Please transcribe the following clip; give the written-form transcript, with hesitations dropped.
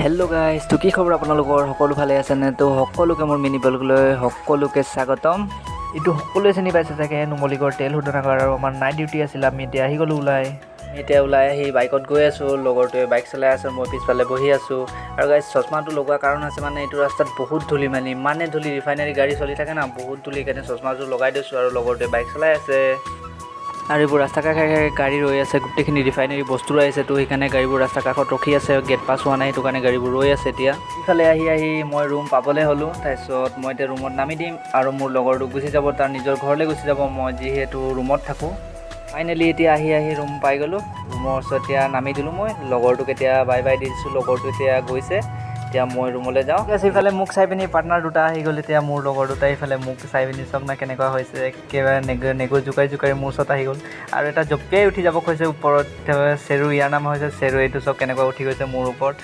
Hello' guys, তো কি খবৰ আপোনালোকৰ? সকলো ভালে আছেনে? তো সকলোকে মোৰ মিনি ব্লগলৈ সকলোকে স্বাগতম। এইটো সকলোৱে চিনি পাইছে চাগে, নুমলীগড় তেল শোধনাগাৰ। আৰু আমাৰ নাইট ডিউটি আছিল, আমি এতিয়া আহি গ'লোঁ ওলাই। এতিয়া ওলাই আহি বাইকত গৈ আছোঁ, লগৰটোৱে বাইক চলাই আছে, মই পিছফালে বহি আছোঁ। আৰু গাইজ চশমাটো লগোৱা কাৰণ আছে মানে এইটো ৰাস্তাত বহুত ধূলি, মানে ইমানে ধূলি, ৰিফাইনাৰী গাড়ী চলি থাকে না, বহুত ধূলি, সেইকাৰণে চশমাযোৰ লগাই দিছোঁ। আৰু লগৰটোৱে বাইক চলাই আছে আৰু এইবোৰ ৰাস্তা কাষে গাড়ী ৰৈ আছে, গোটেইখিনি ৰিফাইনাৰী বস্তু ৰৈ আছে। তো সেইকাৰণে গাড়ীবোৰ ৰাস্তা কাষত ৰখি আছে, গেট পাছ হোৱা নাই, সেইটো কাৰণে গাড়ীবোৰ ৰৈ আছে। এতিয়া ইফালে আহি মই ৰুম পাবলৈ হ'লোঁ। তাৰপিছত মই এতিয়া ৰুমত নামি দিম আৰু মোৰ লগৰটো গুচি যাব, তাৰ নিজৰ ঘৰলৈ গুচি যাব, মই যিহেতু ৰুমত থাকোঁ। ফাইনেলি এতিয়া আহি ৰুম পাই গ'লোঁ। ৰুমৰ ওচৰত এতিয়া নামি দিলোঁ, মই লগৰটোক এতিয়া বাই বাই দি দিছোঁ। লগৰটো এতিয়া গৈছে, এতিয়া মই ৰুমলৈ যাওঁ। ঠিক আছে, ইফালে মোক চাই পিনি পাৰ্টনাৰ দুটা আহি গ'ল। এতিয়া মোৰ লগৰ দুটাই ইফালে মোক চাই পিনি চাওক না কেনেকুৱা হৈছে, একেবাৰে নেগু জোকাৰি মোৰ ওচৰত আহি গ'ল। আৰু এটা জঁপিয়াই উঠি যাব কৈছে ওপৰত, চেৰু, ইয়াৰ নাম হৈছে চেৰু। এইটো চব কেনেকুৱা উঠি গৈছে মোৰ ওপৰত,